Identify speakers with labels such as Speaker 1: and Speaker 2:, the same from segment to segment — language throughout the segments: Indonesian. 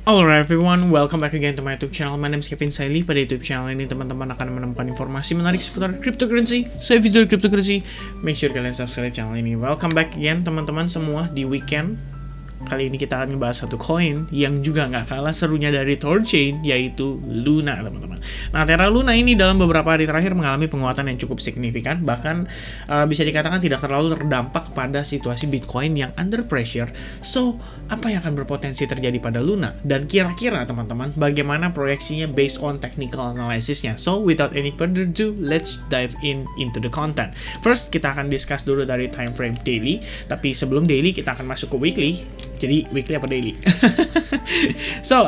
Speaker 1: Alright everyone, welcome back again to my YouTube channel. My name is Kevin Saili. Pada YouTube channel ini teman-teman akan menemukan informasi menarik seputar cryptocurrency. So if you do cryptocurrency, make sure kalian subscribe channel ini. Welcome back again teman-teman semua di weekend. Kali ini kita akan ngebahas satu koin yang juga nggak kalah serunya dari Thorchain, yaitu Luna, teman-teman. Nah, Terra Luna ini dalam beberapa hari terakhir mengalami penguatan yang cukup signifikan, bahkan bisa dikatakan tidak terlalu terdampak pada situasi Bitcoin yang under pressure. So, apa yang akan berpotensi terjadi pada Luna? Dan kira-kira, teman-teman, bagaimana proyeksinya based on technical analysisnya? So, without any further ado, let's dive into the content. First, kita akan discuss dulu dari time frame daily, tapi sebelum daily, kita akan masuk ke weekly. Jadi weekly apa daily? So,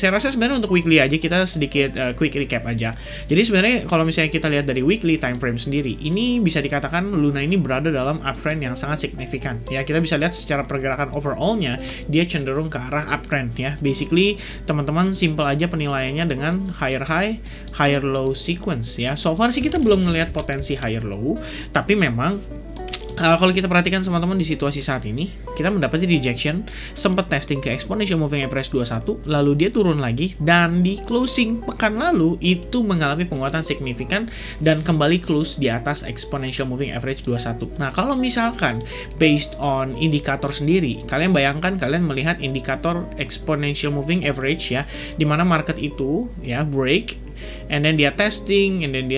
Speaker 1: saya rasa sebenarnya untuk weekly aja kita sedikit quick recap aja. Jadi sebenarnya kalau misalnya kita lihat dari weekly time frame sendiri, ini bisa dikatakan Luna ini berada dalam uptrend yang sangat signifikan. Ya, kita bisa lihat secara pergerakan overall-nya dia cenderung ke arah uptrend ya. Basically, teman-teman simple aja penilaiannya dengan higher high, higher low sequence ya. So far sih kita belum ngelihat potensi higher low, tapi memang kalau kita perhatikan teman-teman di situasi saat ini, kita mendapati rejection, sempat testing ke exponential moving average 21, lalu dia turun lagi, dan di closing pekan lalu itu mengalami penguatan signifikan dan kembali close di atas exponential moving average 21. Nah, kalau misalkan based on indikator sendiri, kalian bayangkan kalian melihat indikator exponential moving average ya, di mana market itu ya break, and then dia testing, and then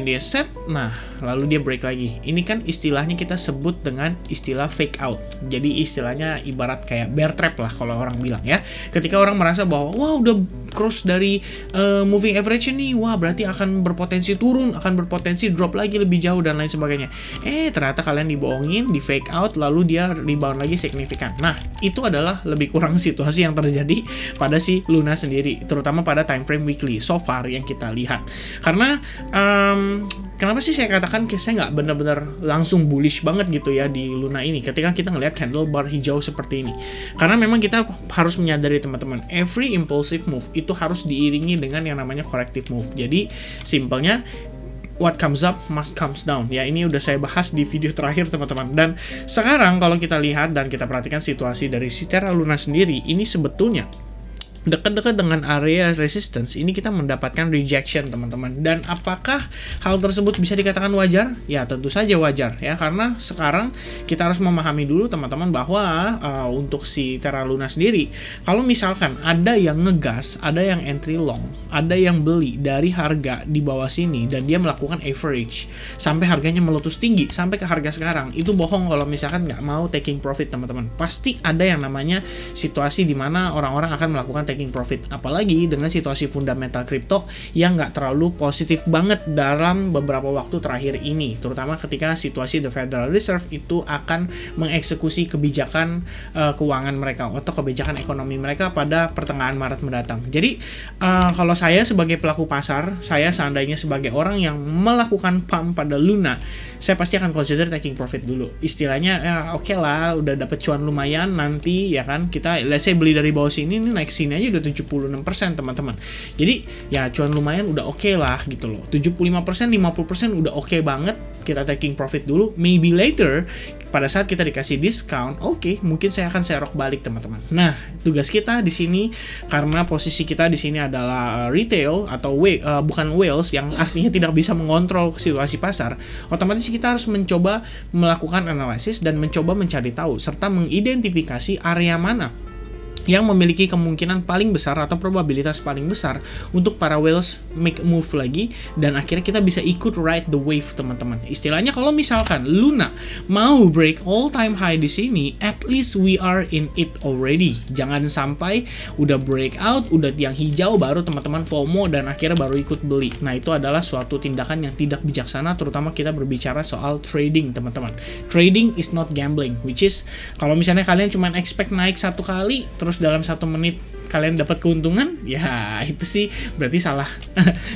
Speaker 1: dia set, nah lalu dia break lagi. Ini kan istilahnya kita sebut dengan istilah fake out. Jadi istilahnya ibarat kayak bear trap lah kalau orang bilang ya. Ketika orang merasa bahwa wah udah cross dari moving average nih, wah berarti akan berpotensi turun, akan berpotensi drop lagi lebih jauh dan lain sebagainya. Ternyata kalian dibohongin, di fake out, lalu dia rebound lagi signifikan. Nah, itu adalah lebih kurang situasi yang terjadi pada si Luna sendiri, terutama pada time frame weekly so far yang kita lihat. Karena kenapa sih saya katakan saya nggak benar-benar langsung bullish banget gitu ya di Luna ini ketika kita ngelihat candle bar hijau seperti ini. Karena memang kita harus menyadari teman-teman, every impulsive move itu harus diiringi dengan yang namanya corrective move. Jadi simpelnya what comes up must comes down. Ya, ini udah saya bahas di video terakhir teman-teman. Dan sekarang kalau kita lihat dan kita perhatikan situasi dari si Terra Luna sendiri, ini sebetulnya dekat-dekat dengan area resistance ini kita mendapatkan rejection teman-teman. Dan apakah hal tersebut bisa dikatakan wajar? Ya tentu saja wajar ya, karena sekarang kita harus memahami dulu teman-teman bahwa untuk si Terra Luna sendiri, kalau misalkan ada yang ngegas, ada yang entry long, ada yang beli dari harga di bawah sini dan dia melakukan average sampai harganya meletus tinggi sampai ke harga sekarang, itu bohong kalau misalkan nggak mau taking profit teman-teman. Pasti ada yang namanya situasi di mana orang-orang akan melakukan taking profit, apalagi dengan situasi fundamental kripto yang nggak terlalu positif banget dalam beberapa waktu terakhir ini, terutama ketika situasi The Federal Reserve itu akan mengeksekusi kebijakan keuangan mereka atau kebijakan ekonomi mereka pada pertengahan Maret mendatang. Jadi kalau saya sebagai pelaku pasar, saya seandainya sebagai orang yang melakukan pump pada Luna, saya pasti akan consider taking profit dulu. Istilahnya ya oke lah, udah dapet cuan lumayan, nanti ya kan kita let's say beli dari bawah sini, ini naik sini aja udah 76% teman-teman. Jadi ya cuan lumayan udah oke lah gitu loh. 75%, 50% udah oke banget. Kita taking profit dulu. Maybe later pada saat kita dikasih discount, oke, mungkin saya akan serok balik teman-teman. Nah, tugas kita di sini karena posisi kita di sini adalah retail atau bukan whales yang artinya tidak bisa mengontrol situasi pasar. Otomatis kita harus mencoba melakukan analisis dan mencoba mencari tahu serta mengidentifikasi area mana yang memiliki kemungkinan paling besar atau probabilitas paling besar untuk para whales make move lagi, dan akhirnya kita bisa ikut ride the wave teman-teman. Istilahnya kalau misalkan Luna mau break all time high di sini, at least we are in it already. Jangan sampai udah breakout, udah tiang hijau baru teman-teman FOMO dan akhirnya baru ikut beli. Nah, itu adalah suatu tindakan yang tidak bijaksana, terutama kita berbicara soal trading teman-teman. Trading is not gambling, which is kalau misalnya kalian cuma expect naik satu kali terus dalam 1 menit kalian dapat keuntungan, ya itu sih berarti salah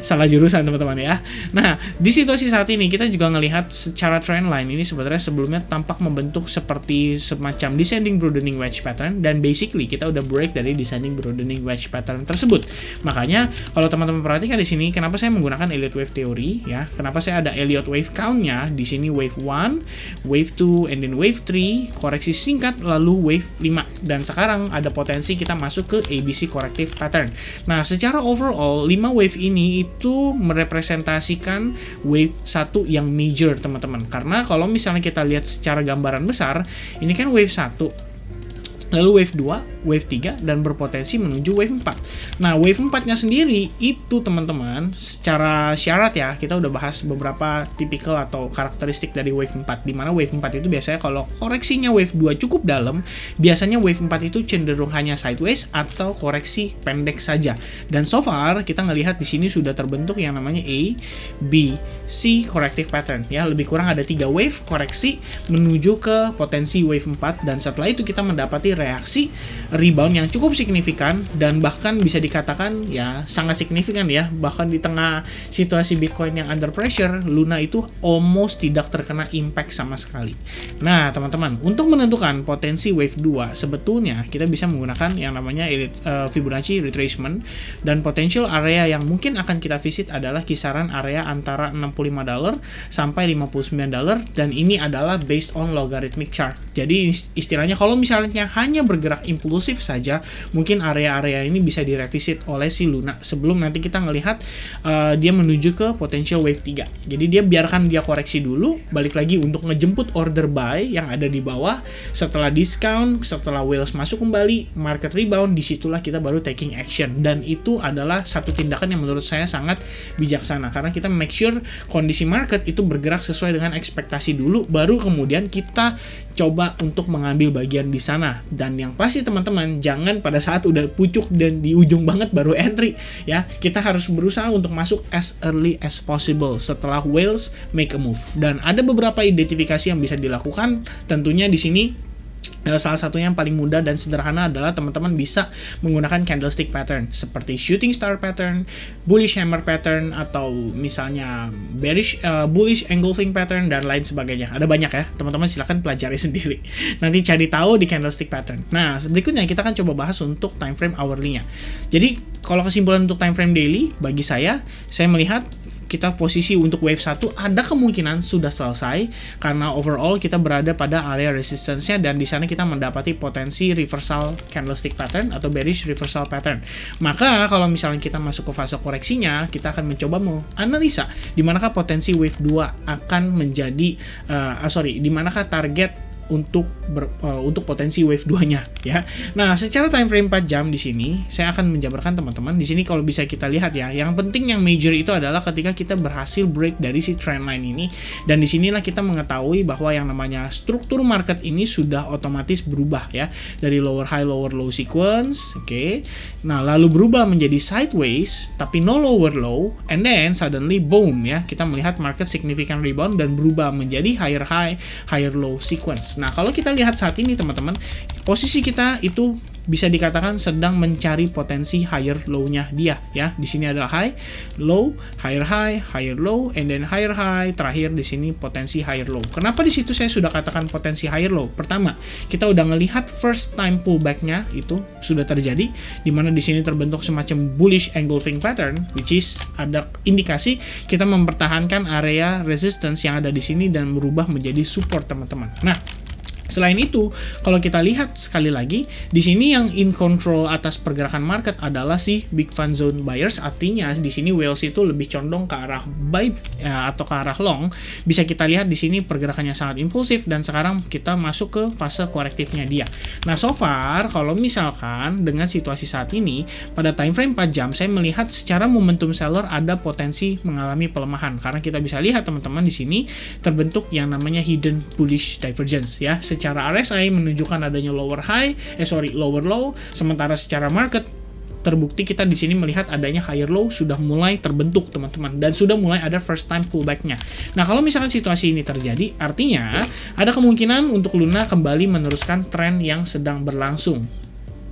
Speaker 1: salah jurusan teman-teman ya. Nah, di situasi saat ini kita juga ngelihat secara trendline ini sebenarnya sebelumnya tampak membentuk seperti semacam descending broadening wedge pattern, dan basically kita udah break dari descending broadening wedge pattern tersebut. Makanya kalau teman-teman perhatikan di sini, kenapa saya menggunakan Elliott wave theory ya? Kenapa saya ada Elliott wave count-nya di sini, wave 1, wave 2, and then wave 3, koreksi singkat, lalu wave 5, dan sekarang ada potensi kita masuk ke ABC corrective pattern. Nah, secara overall 5 wave ini itu merepresentasikan wave 1 yang major teman-teman. Karena kalau misalnya kita lihat secara gambaran besar, ini kan wave 1, lalu wave 2, wave 3, dan berpotensi menuju wave 4. Nah, wave 4-nya sendiri itu teman-teman, secara syarat ya, kita udah bahas beberapa tipikal atau karakteristik dari wave 4, dimana wave 4 itu biasanya kalau koreksinya wave 2 cukup dalam, biasanya wave 4 itu cenderung hanya sideways atau koreksi pendek saja. Dan so far, kita ngelihat di sini sudah terbentuk yang namanya A, B, C corrective pattern ya, lebih kurang ada 3 wave koreksi menuju ke potensi wave 4, dan setelah itu kita mendapati reaksi rebound yang cukup signifikan, dan bahkan bisa dikatakan ya sangat signifikan ya, bahkan di tengah situasi Bitcoin yang under pressure, Luna itu almost tidak terkena impact sama sekali. Nah teman-teman, untuk menentukan potensi wave 2 sebetulnya kita bisa menggunakan yang namanya Fibonacci retracement, dan potential area yang mungkin akan kita visit adalah kisaran area antara $65 sampai $59, dan ini adalah based on logarithmic chart. Jadi istilahnya kalau misalnya hanya bergerak impulsif saja, mungkin area-area ini bisa direvisit oleh si Luna sebelum nanti kita ngelihat dia menuju ke potential wave 3. Jadi dia biarkan dia koreksi dulu, balik lagi untuk ngejemput order buy yang ada di bawah. Setelah discount, setelah whales masuk kembali, market rebound, disitulah kita baru taking action. Dan itu adalah satu tindakan yang menurut saya sangat bijaksana, karena kita make sure kondisi market itu bergerak sesuai dengan ekspektasi dulu, baru kemudian kita coba untuk mengambil bagian di sana. Dan yang pasti teman-teman, jangan pada saat udah pucuk dan di ujung banget baru entry ya. Kita harus berusaha untuk masuk as early as possible setelah whales make a move. Dan ada beberapa identifikasi yang bisa dilakukan tentunya di sini. Salah satunya yang paling mudah dan sederhana adalah teman-teman bisa menggunakan candlestick pattern seperti shooting star pattern, bullish hammer pattern, atau misalnya bullish engulfing pattern, dan lain sebagainya. Ada banyak ya, teman-teman silahkan pelajari sendiri. Nanti cari tahu di candlestick pattern. Nah, berikutnya kita akan coba bahas untuk time frame hourly-nya. Jadi, kalau kesimpulan untuk time frame daily, bagi saya melihat kita posisi untuk wave 1 ada kemungkinan sudah selesai, karena overall kita berada pada area resistance-nya, dan di sana kita mendapati potensi reversal candlestick pattern atau bearish reversal pattern. Maka kalau misalnya kita masuk ke fase koreksinya, kita akan mencoba menganalisa di manakah potensi wave 2 akan menjadi di manakah target untuk potensi wave 2-nya ya. Nah, secara time frame 4 jam di sini saya akan menjabarkan teman-teman. Di sini kalau bisa kita lihat ya, yang penting yang major itu adalah ketika kita berhasil break dari si trendline ini, dan di sinilah kita mengetahui bahwa yang namanya struktur market ini sudah otomatis berubah ya, dari lower high lower low sequence, oke. Nah, lalu berubah menjadi sideways tapi no lower low, and then suddenly boom ya, kita melihat market significant rebound dan berubah menjadi higher high higher low sequence. Nah, kalau kita lihat saat ini teman-teman, posisi kita itu bisa dikatakan sedang mencari potensi higher low-nya dia ya. Di sini adalah high, low, higher low, and then higher high. Terakhir di sini potensi higher low. Kenapa di situ saya sudah katakan potensi higher low? Pertama, kita udah ngelihat first time pullback-nya itu sudah terjadi, di mana di sini terbentuk semacam bullish engulfing pattern, which is ada indikasi kita mempertahankan area resistance yang ada di sini dan berubah menjadi support teman-teman. Nah, selain itu, kalau kita lihat sekali lagi, di sini yang in control atas pergerakan market adalah si big fund zone buyers. Artinya di sini whales itu lebih condong ke arah buy atau ke arah long. Bisa kita lihat di sini pergerakannya sangat impulsif, dan sekarang kita masuk ke fase korektifnya dia. Nah, so far kalau misalkan dengan situasi saat ini pada time frame 4 jam, saya melihat secara momentum seller ada potensi mengalami pelemahan, karena kita bisa lihat teman-teman di sini terbentuk yang namanya hidden bullish divergence ya. Secara RSI menunjukkan adanya lower low, sementara secara market terbukti kita di sini melihat adanya higher low sudah mulai terbentuk teman-teman, dan sudah mulai ada first time pullback-nya. Nah, kalau misalkan situasi ini terjadi, artinya ada kemungkinan untuk Luna kembali meneruskan tren yang sedang berlangsung.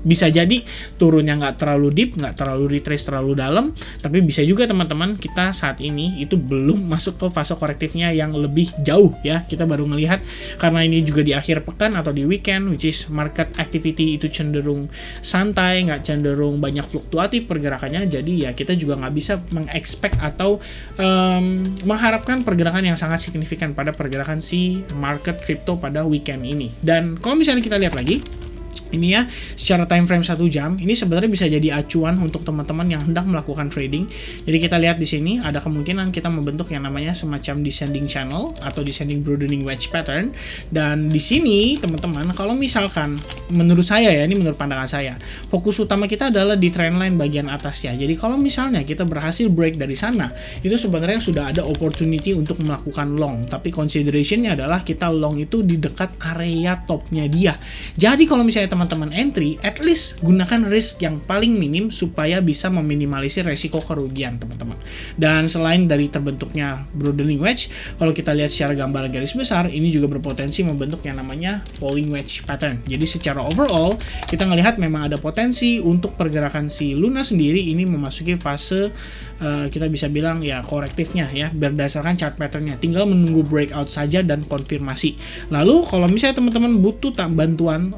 Speaker 1: Bisa jadi turunnya nggak terlalu deep, nggak terlalu retrace terlalu dalam, tapi bisa juga teman-teman kita saat ini itu belum masuk ke fase korektifnya yang lebih jauh ya. Kita baru ngelihat karena ini juga di akhir pekan atau di weekend, which is market activity itu cenderung santai, nggak cenderung banyak fluktuatif pergerakannya. Jadi ya kita juga nggak bisa mengexpect atau mengharapkan pergerakan yang sangat signifikan pada pergerakan si market crypto pada weekend ini. Dan kalau misalnya kita lihat lagi ini ya, secara time frame 1 jam, ini sebenarnya bisa jadi acuan untuk teman-teman yang hendak melakukan trading. Jadi kita lihat di sini ada kemungkinan kita membentuk yang namanya semacam descending channel atau descending broadening wedge pattern. Dan di sini teman-teman, kalau misalkan menurut saya ya, ini menurut pandangan saya, fokus utama kita adalah di trendline bagian atasnya. Jadi kalau misalnya kita berhasil break dari sana, itu sebenarnya sudah ada opportunity untuk melakukan long. Tapi considerationnya adalah kita long itu di dekat area topnya dia. Jadi kalau misalnya teman-teman entry, at least gunakan risk yang paling minim supaya bisa meminimalisir resiko kerugian teman-teman. Dan selain dari terbentuknya broadening wedge, kalau kita lihat secara gambar garis besar, ini juga berpotensi membentuk yang namanya falling wedge pattern. Jadi secara overall, kita ngelihat memang ada potensi untuk pergerakan si Luna sendiri ini memasuki fase kita bisa bilang ya korektifnya ya, berdasarkan chart patternnya. Tinggal menunggu breakout saja dan konfirmasi. Lalu kalau misalnya teman-teman butuh bantuan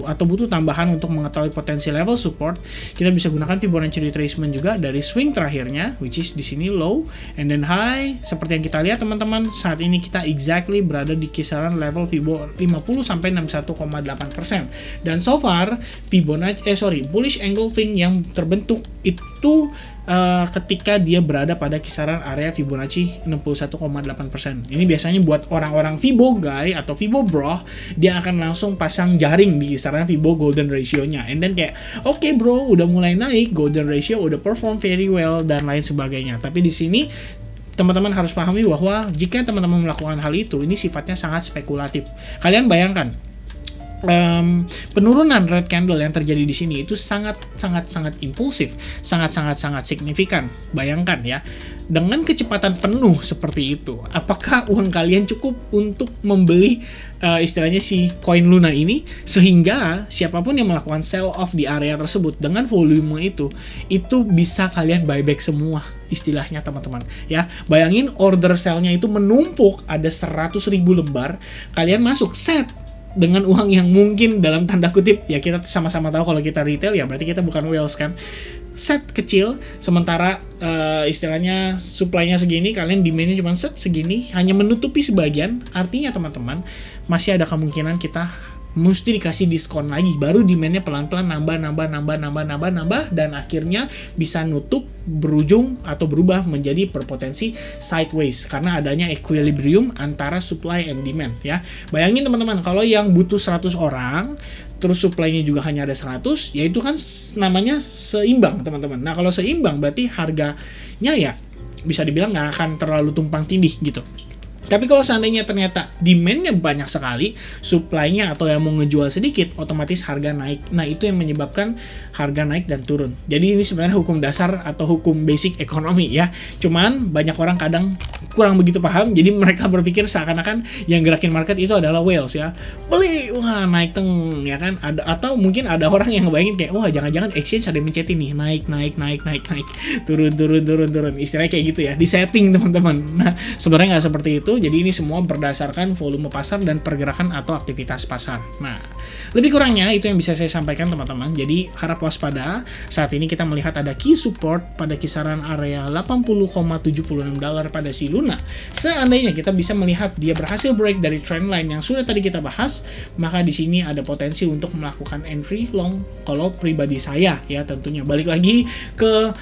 Speaker 1: atau butuh tambahan untuk mengetahui potensi level support, kita bisa gunakan Fibonacci retracement juga dari swing terakhirnya, which is di sini low and then high. Seperti yang kita lihat teman-teman, saat ini kita exactly berada di kisaran level Fibo 50 sampai 61,8%. Dan so far bullish engulfing yang terbentuk itu ketika dia berada pada kisaran area Fibonacci 61,8%. Ini biasanya buat orang-orang Fibo guy atau Fibo bro, dia akan langsung pasang jaring di kisaran Fibo golden ratio-nya. And then kayak, oke bro, udah mulai naik, golden ratio udah perform very well dan lain sebagainya. Tapi di sini teman-teman harus pahami bahwa jika teman-teman melakukan hal itu, ini sifatnya sangat spekulatif. Kalian bayangkan, penurunan red candle yang terjadi di sini itu sangat impulsif, sangat signifikan. Bayangkan ya, dengan kecepatan penuh seperti itu, apakah uang kalian cukup untuk membeli istilahnya si koin Luna ini, sehingga siapapun yang melakukan sell off di area tersebut dengan volume itu bisa kalian buyback semua istilahnya teman-teman ya. Bayangin order sell-nya itu menumpuk, ada 100.000 lembar, kalian masuk set dengan uang yang mungkin dalam tanda kutip ya, kita sama-sama tahu kalau kita retail ya berarti kita bukan whales kan, set kecil, sementara istilahnya supply-nya segini, kalian demand-nya cuma set segini, hanya menutupi sebagian. Artinya teman-teman, masih ada kemungkinan kita mesti dikasih diskon lagi, baru demand-nya pelan-pelan nambah dan akhirnya bisa nutup, berujung atau berubah menjadi berpotensi sideways karena adanya equilibrium antara supply and demand ya. Bayangin teman-teman, kalau yang butuh 100 orang terus supply-nya juga hanya ada 100, ya itu kan namanya seimbang teman-teman. Nah kalau seimbang berarti harganya ya bisa dibilang nggak akan terlalu tumpang tindih gitu. Tapi kalau seandainya ternyata demand-nya banyak sekali, supply-nya atau yang mau ngejual sedikit, otomatis harga naik. Nah, itu yang menyebabkan harga naik dan turun. Jadi ini sebenarnya hukum dasar atau hukum basic ekonomi ya. Cuman banyak orang kadang kurang begitu paham, jadi mereka berpikir seakan-akan yang gerakin market itu adalah whales ya. Beli, wah naik teng ya kan. Atau mungkin ada orang yang ngebayangin kayak, wah jangan-jangan exchange ada mencetin nih, naik, turun. Istilahnya kayak gitu ya, di setting teman-teman. Nah, sebenarnya nggak seperti itu. Jadi ini semua berdasarkan volume pasar dan pergerakan atau aktivitas pasar. Nah, lebih kurangnya itu yang bisa saya sampaikan teman-teman. Jadi harap waspada. Saat ini kita melihat ada key support pada kisaran area $80,76 pada si Luna. Seandainya kita bisa melihat dia berhasil break dari trendline yang sudah tadi kita bahas, maka di sini ada potensi untuk melakukan entry long kalau pribadi saya ya tentunya. Balik lagi ke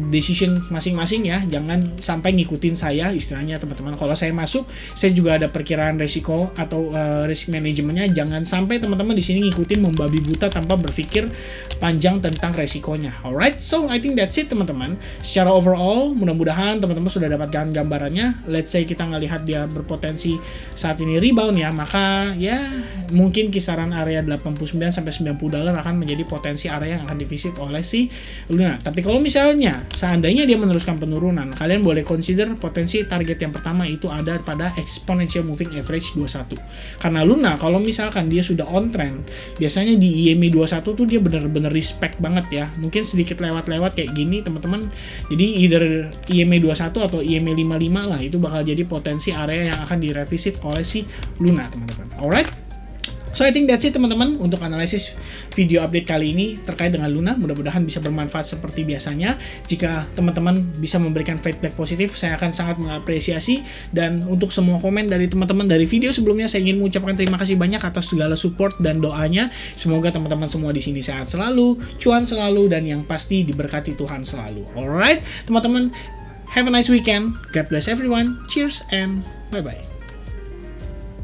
Speaker 1: decision masing-masing ya, jangan sampai ngikutin saya istilahnya teman-teman. Kalau saya masuk, saya juga ada perkiraan resiko atau risk manajemennya. Jangan sampai teman-teman di sini ngikutin membabi buta tanpa berpikir panjang tentang resikonya. Alright, so I think that's it teman-teman. Secara overall, mudah-mudahan teman-teman sudah dapatkan gambarannya. Let's say kita ngelihat dia berpotensi saat ini rebound ya, maka ya mungkin kisaran area 89 sampai $90 akan menjadi potensi area yang akan divisit oleh si Luna. Tapi kalau misalnya
Speaker 2: seandainya dia meneruskan penurunan, kalian boleh consider potensi target yang pertama itu ada pada exponential moving average 21. Karena Luna kalau misalkan dia sudah on trend, biasanya di EMA 21 tuh dia bener-bener respect banget ya. Mungkin sedikit lewat-lewat kayak gini teman-teman. Jadi either EMA 21 atau EMA 55 lah, itu bakal jadi potensi area yang akan direvisit oleh si Luna teman-teman. Alright. So I think that's it teman-teman untuk analisis video update kali ini terkait dengan Luna. Mudah-mudahan bisa bermanfaat seperti biasanya. Jika teman-teman bisa memberikan feedback positif, saya akan sangat mengapresiasi. Dan untuk semua komen dari teman-teman dari video sebelumnya, saya ingin mengucapkan terima kasih banyak atas segala support dan doanya. Semoga teman-teman semua di sini sehat selalu, cuan selalu, dan yang pasti diberkati Tuhan selalu. Alright, teman-teman, have a nice weekend. God bless everyone. Cheers and bye-bye.